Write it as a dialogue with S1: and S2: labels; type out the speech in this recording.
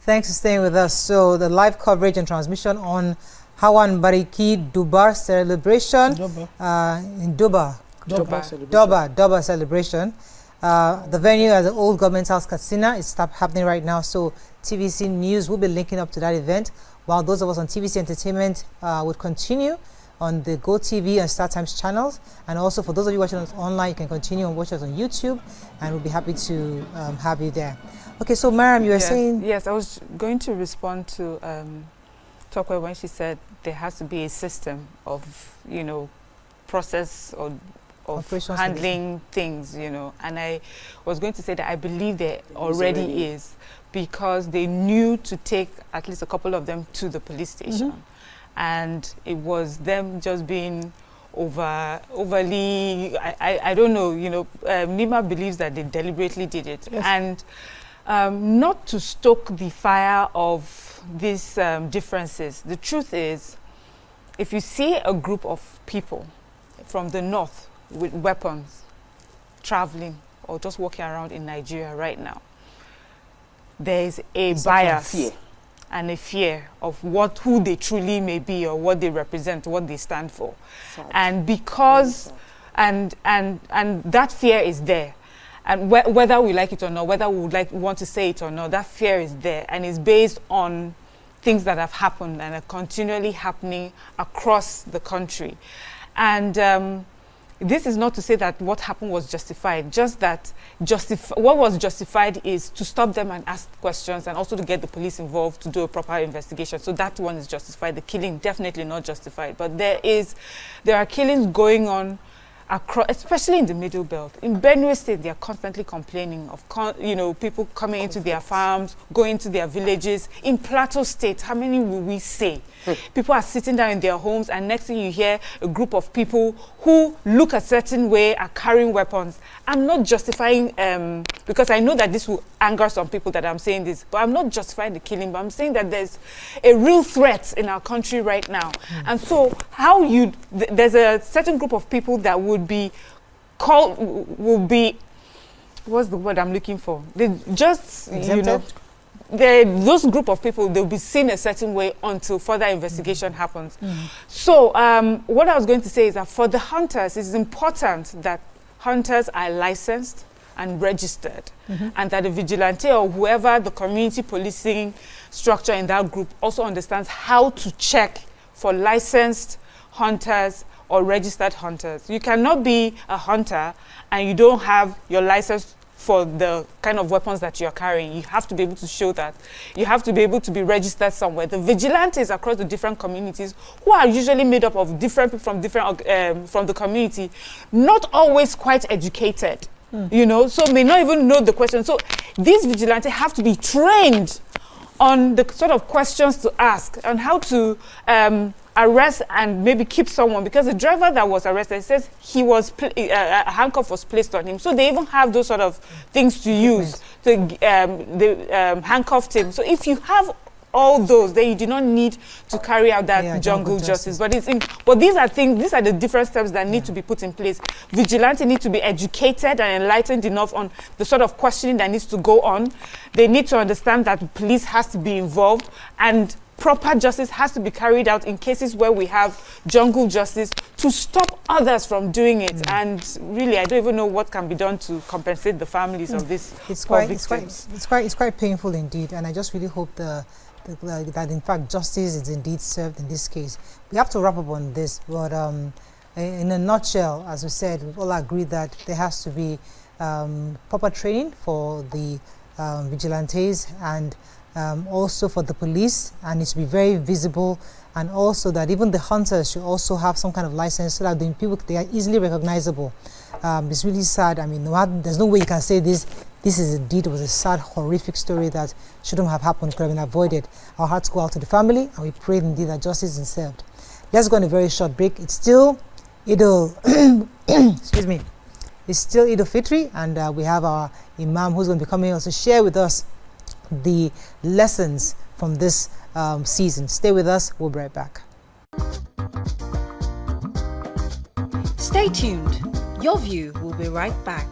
S1: Thanks for staying with us. So the live coverage and transmission on Hawan Bariki Dubar celebration in Dubar celebration. The venue at the Old Government House, Katsina, is happening right now. So TVC News will be linking up to that event, while those of us on TVC Entertainment would continue on the GoTV and StarTimes channels. And also for those of you watching us online, you can continue and watch us on YouTube, and we'll be happy to have you there. Okay, so Mariam, you were saying...
S2: Yes, I was going to respond to Tokwe when she said there has to be a system of, process or of handling things, and I was going to say that I believe there already is, because they knew to take at least a couple of them to the police station, and it was them just being overly, I don't know, Nima believes that they deliberately did it, and not to stoke the fire of these differences. The truth is, if you see a group of people from the north with weapons traveling or just walking around in Nigeria right now, there is a bias and a fear of who they truly may be or what they represent, what they stand for. And because and that fear is there. And whether we like it or not, whether we would want to say it or not, that fear is there, and is based on things that have happened and are continually happening across the country. And this is not to say that what happened was justified, just that what was justified is to stop them and ask questions, and also to get the police involved to do a proper investigation. So that one is justified. The killing, definitely not justified. But there are killings going on across, especially in the Middle Belt. In Benue State, they are constantly complaining of people coming into their farms, going to their villages. In Plateau State, how many will we say? People are sitting down in their homes, and next thing you hear, a group of people who look a certain way are carrying weapons. I'm not justifying, because I know that this will anger some people that I'm saying this, but I'm not justifying the killing, but I'm saying that there's a real threat in our country right now. And so there's a certain group of people that would be what's the word I'm looking for? They just,
S1: exempted?
S2: Those group of people, they'll be seen a certain way until further investigation happens. So what I was going to say is that for the hunters, it's important that hunters are licensed and registered, and that the vigilante or whoever the community policing structure in that group also understands how to check for licensed hunters or registered hunters. You cannot be a hunter and you don't have your license for the kind of weapons that you're carrying. You have to be able to show that. You have to be able to be registered somewhere. The vigilantes across the different communities, who are usually made up of different people from from the community, not always quite educated, so may not even know the question. So these vigilantes have to be trained on the sort of questions to ask and how to arrest and maybe keep someone, because the driver that was arrested says he was a handcuff was placed on him. So they even have those sort of things to use to the handcuffed him. So if you have all those, then you do not need to carry out that jungle justice. But these are the different steps that need to be put in place. Vigilante need to be educated and enlightened enough on the sort of questioning that needs to go on. They need to understand that police has to be involved, and proper justice has to be carried out in cases where we have jungle justice to stop others from doing it. And really, I don't even know what can be done to compensate the families of these victims.
S1: It's quite painful indeed, and I just really hope that in fact justice is indeed served in this case. We have to wrap up on this, but in a nutshell, as we said, we've all agreed that there has to be proper training for the vigilantes, and also for the police, and it should be very visible, and also that even the hunters should also have some kind of license, so that they are easily recognizable. It's really sad. I mean, there's no way you can say this is indeed was a sad, horrific story that shouldn't have happened, could have been avoided. Our hearts go out to the family, and we pray indeed that justice is served. Let's go on a very short break. It's still Edo, excuse me. It's still Edo Fitri, and we have our Imam who's going to be coming also share with us the lessons from this season. Stay with us. We'll be right back.
S3: Stay tuned. Your View will be right back.